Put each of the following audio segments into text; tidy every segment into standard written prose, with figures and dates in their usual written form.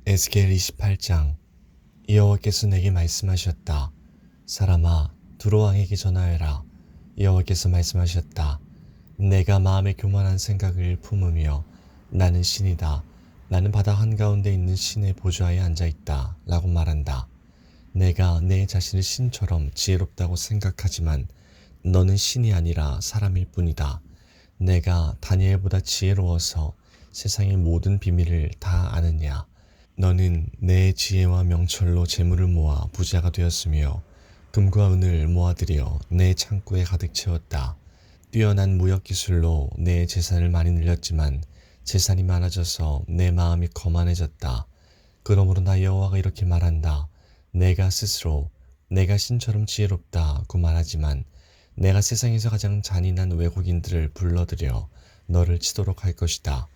에스겔 28장. 여호와께서 내게 말씀하셨다. 사람아, 두로 왕에게 전하여라. 여호와께서 말씀하셨다. 내가 마음에 교만한 생각을 품으며 나는 신이다. 나는 바다 한가운데 있는 신의 보좌에 앉아있다. 라고 말한다. 내가 내 자신을 신처럼 지혜롭다고 생각하지만 너는 신이 아니라 사람일 뿐이다. 내가 다니엘보다 지혜로워서 세상의 모든 비밀을 다 아느냐. 너는 내 지혜와 명철로 재물을 모아 부자가 되었으며 금과 은을 모아들여 내 창고에 가득 채웠다. 뛰어난 무역 기술로 내 재산을 많이 늘렸지만 재산이 많아져서 내 마음이 거만해졌다. 그러므로 나 여호와가 이렇게 말한다. 내가 스스로 내가 신처럼 지혜롭다고 말하지만 내가 세상에서 가장 잔인한 외국인들을 불러들여 너를 치도록 할 것이다.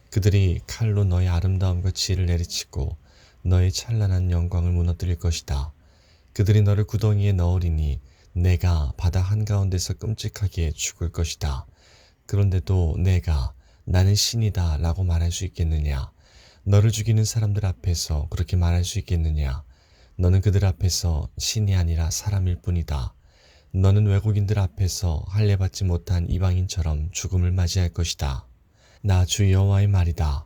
그들이 칼로 너의 아름다움과 지혜를 내리치고 너의 찬란한 영광을 무너뜨릴 것이다. 그들이 너를 구덩이에 넣으리니 내가 바다 한가운데서 끔찍하게 죽을 것이다. 그런데도 내가 나는 신이다 라고 말할 수 있겠느냐? 너를 죽이는 사람들 앞에서 그렇게 말할 수 있겠느냐? 너는 그들 앞에서 신이 아니라 사람일 뿐이다. 너는 외국인들 앞에서 할례받지 못한 이방인처럼 죽음을 맞이할 것이다. 나 주 여호와의 말이다.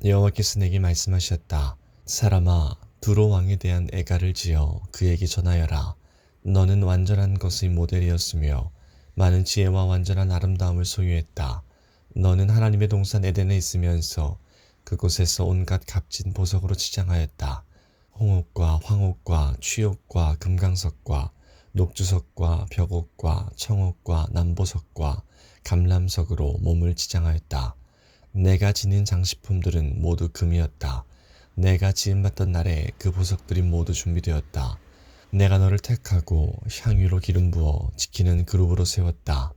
여호와께서 내게 말씀하셨다. 사람아, 두로 왕에 대한 애가를 지어 그에게 전하여라. 너는 완전한 것의 모델이었으며 많은 지혜와 완전한 아름다움을 소유했다. 너는 하나님의 동산 에덴에 있으면서 그곳에서 온갖 값진 보석으로 치장하였다. 홍옥과 황옥과 취옥과 금강석과 녹주석과 벽옥과 청옥과 남보석과 감람석으로 몸을 치장하였다. 내가 지닌 장식품들은 모두 금이었다. 내가 지음받던 날에 그 보석들이 모두 준비되었다. 내가 너를 택하고 향유로 기름 부어 지키는 그룹으로 세웠다.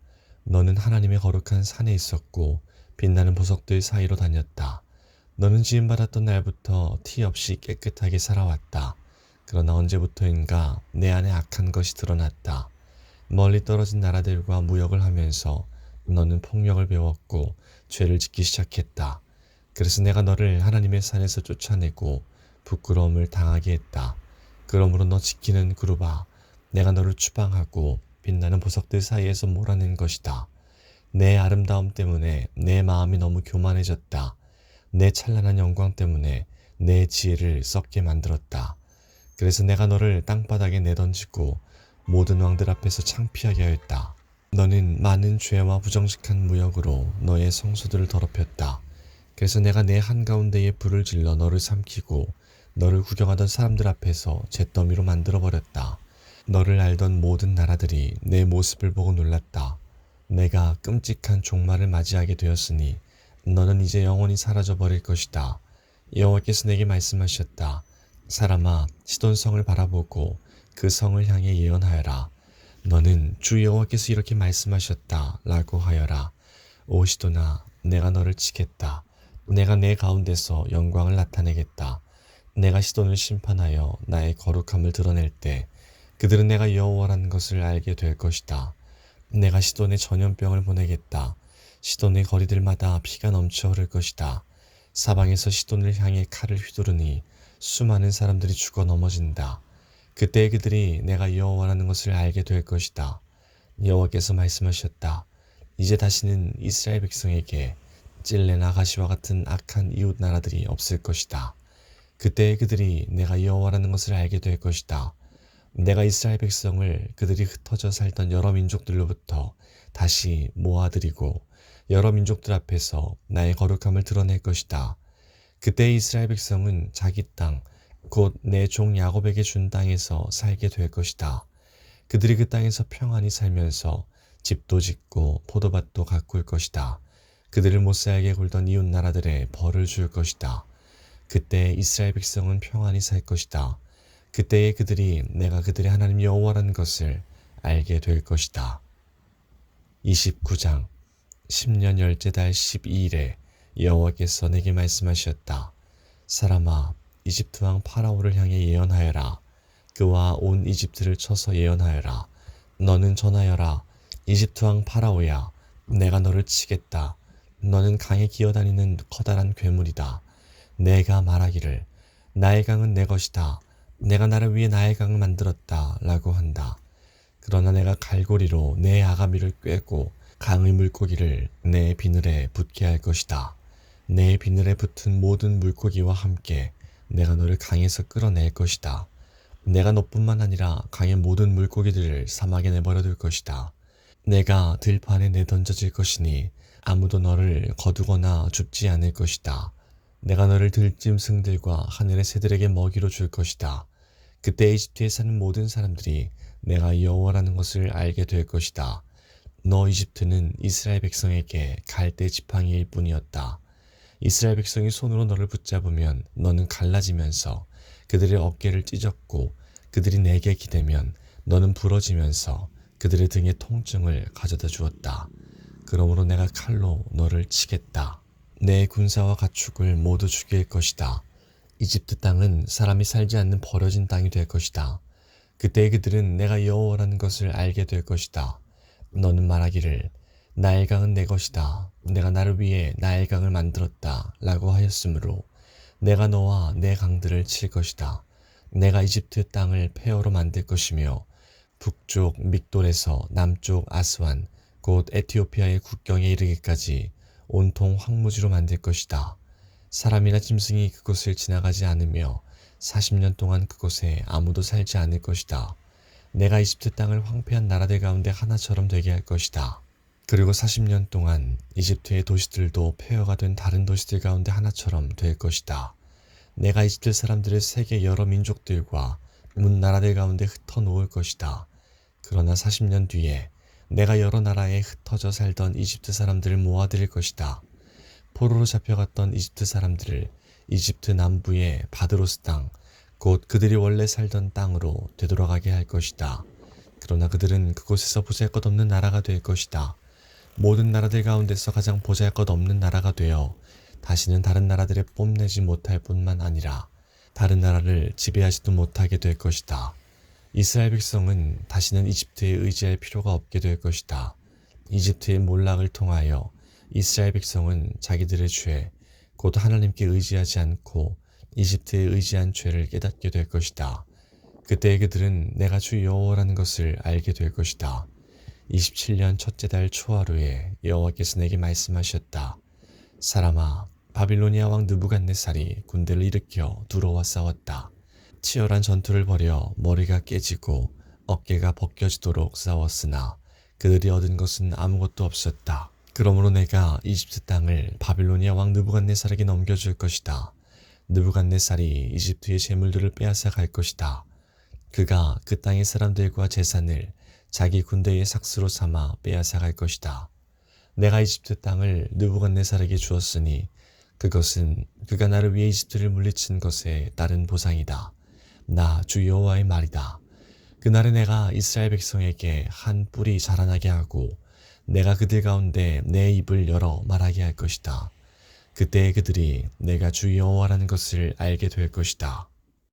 너는 하나님의 거룩한 산에 있었고 빛나는 보석들 사이로 다녔다. 너는 지음받았던 날부터 티 없이 깨끗하게 살아왔다. 그러나 언제부터인가 내 안에 악한 것이 드러났다. 멀리 떨어진 나라들과 무역을 하면서 너는 폭력을 배웠고 죄를 짓기 시작했다. 그래서 내가 너를 하나님의 산에서 쫓아내고 부끄러움을 당하게 했다. 그러므로 너 지키는 그룹아, 내가 너를 추방하고 빛나는 보석들 사이에서 몰아낸 것이다. 내 아름다움 때문에 내 마음이 너무 교만해졌다. 내 찬란한 영광 때문에 내 지혜를 썩게 만들었다. 그래서 내가 너를 땅바닥에 내던지고 모든 왕들 앞에서 창피하게 하였다. 너는 많은 죄와 부정직한 무역으로 너의 성소들을 더럽혔다. 그래서 내가 내 한가운데에 불을 질러 너를 삼키고 너를 구경하던 사람들 앞에서 잿더미로 만들어버렸다. 너를 알던 모든 나라들이 내 모습을 보고 놀랐다. 내가 끔찍한 종말을 맞이하게 되었으니 너는 이제 영원히 사라져버릴 것이다. 여호와께서 내게 말씀하셨다. 사람아, 시돈성을 바라보고 그 성을 향해 예언하여라. 너는 주 여호와께서 이렇게 말씀하셨다 라고 하여라. 오 시돈아, 내가 너를 치겠다. 내가 내 가운데서 영광을 나타내겠다. 내가 시돈을 심판하여 나의 거룩함을 드러낼 때 그들은 내가 여호와라는 것을 알게 될 것이다. 내가 시돈에 전염병을 보내겠다. 시돈의 거리들마다 피가 넘쳐 흐를 것이다. 사방에서 시돈을 향해 칼을 휘두르니 수많은 사람들이 죽어 넘어진다. 그때 그들이 내가 여호와라는 것을 알게 될 것이다. 여호와께서 말씀하셨다. 이제 다시는 이스라엘 백성에게 찔레나 가시와 같은 악한 이웃 나라들이 없을 것이다. 그때 그들이 내가 여호와라는 것을 알게 될 것이다. 내가 이스라엘 백성을 그들이 흩어져 살던 여러 민족들로부터 다시 모아들이고 여러 민족들 앞에서 나의 거룩함을 드러낼 것이다. 그때 이스라엘 백성은 자기 땅, 곧 내 종 야곱에게 준 땅에서 살게 될 것이다. 그들이 그 땅에서 평안히 살면서 집도 짓고 포도밭도 가꿀 것이다. 그들을 못살게 굴던 이웃 나라들에 벌을 줄 것이다. 그때 이스라엘 백성은 평안히 살 것이다. 그때에 그들이 내가 그들의 하나님 여호와라는 것을 알게 될 것이다. 29장. 10년 열째 달 12일에 여호와께서 내게 말씀하셨다. 사람아, 이집트 왕 파라오를 향해 예언하여라. 그와 온 이집트를 쳐서 예언하여라. 너는 전하여라. 이집트 왕 파라오야, 내가 너를 치겠다. 너는 강에 기어다니는 커다란 괴물이다. 내가 말하기를 나의 강은 내 것이다. 내가 나를 위해 나의 강을 만들었다. 라고 한다. 그러나 내가 갈고리로 내 아가미를 꿰고 강의 물고기를 내 비늘에 붙게 할 것이다. 내 비늘에 붙은 모든 물고기와 함께 내가 너를 강에서 끌어낼 것이다. 내가 너뿐만 아니라 강의 모든 물고기들을 사막에 내버려 둘 것이다. 내가 들판에 내던져질 것이니 아무도 너를 거두거나 줍지 않을 것이다. 내가 너를 들짐승들과 하늘의 새들에게 먹이로 줄 것이다. 그때 이집트에 사는 모든 사람들이 내가 여호와라는 것을 알게 될 것이다. 너 이집트는 이스라엘 백성에게 갈대 지팡이일 뿐이었다. 이스라엘 백성이 손으로 너를 붙잡으면 너는 갈라지면서 그들의 어깨를 찢었고 그들이 내게 기대면 너는 부러지면서 그들의 등에 통증을 가져다 주었다. 그러므로 내가 칼로 너를 치겠다. 내 군사와 가축을 모두 죽일 것이다. 이집트 땅은 사람이 살지 않는 버려진 땅이 될 것이다. 그때 그들은 내가 여호와라는 것을 알게 될 것이다. 너는 말하기를 나의 강은 내 것이다. 내가 나를 위해 나의 강을 만들었다. 라고 하였으므로 내가 너와 내 강들을 칠 것이다. 내가 이집트 땅을 폐허로 만들 것이며 북쪽 믹돌에서 남쪽 아스완 곧 에티오피아의 국경에 이르기까지 온통 황무지로 만들 것이다. 사람이나 짐승이 그곳을 지나가지 않으며 40년 동안 그곳에 아무도 살지 않을 것이다. 내가 이집트 땅을 황폐한 나라들 가운데 하나처럼 되게 할 것이다. 그리고 40년 동안 이집트의 도시들도 폐허가 된 다른 도시들 가운데 하나처럼 될 것이다. 내가 이집트 사람들을 세계 여러 민족들과 문 나라들 가운데 흩어 놓을 것이다. 그러나 40년 뒤에 내가 여러 나라에 흩어져 살던 이집트 사람들을 모아들일 것이다. 포로로 잡혀갔던 이집트 사람들을 이집트 남부의 바드로스 땅, 곧 그들이 원래 살던 땅으로 되돌아가게 할 것이다. 그러나 그들은 그곳에서 보잘것없는 나라가 될 것이다. 모든 나라들 가운데서 가장 보잘것없는 나라가 되어 다시는 다른 나라들을 뽐내지 못할 뿐만 아니라 다른 나라를 지배하지도 못하게 될 것이다. 이스라엘 백성은 다시는 이집트에 의지할 필요가 없게 될 것이다. 이집트의 몰락을 통하여 이스라엘 백성은 자기들의 죄, 곧 하나님께 의지하지 않고 이집트에 의지한 죄를 깨닫게 될 것이다. 그때 그들은 내가 주 여호와라는 것을 알게 될 것이다. 27년 첫째 달 초하루에 여호와께서 내게 말씀하셨다. 사람아, 바빌로니아 왕 느부갓네살이 군대를 일으켜 두로와 싸웠다. 치열한 전투를 벌여 머리가 깨지고 어깨가 벗겨지도록 싸웠으나 그들이 얻은 것은 아무것도 없었다. 그러므로 내가 이집트 땅을 바빌로니아 왕 느부갓네살에게 넘겨줄 것이다. 느부갓네살이 이집트의 재물들을 빼앗아 갈 것이다. 그가 그 땅의 사람들과 재산을 자기 군대의 삭스로 삼아 빼앗아 갈 것이다. 내가 이집트 땅을 느부갓네살에게 주었으니 그것은 그가 나를 위해 이집트를 물리친 것에 따른 보상이다. 나 주 여호와의 말이다. 그날에 내가 이스라엘 백성에게 한 뿔이 자라나게 하고 내가 그들 가운데 내 입을 열어 말하게 할 것이다. 그때 그들이 내가 주 여호와라는 것을 알게 될 것이다.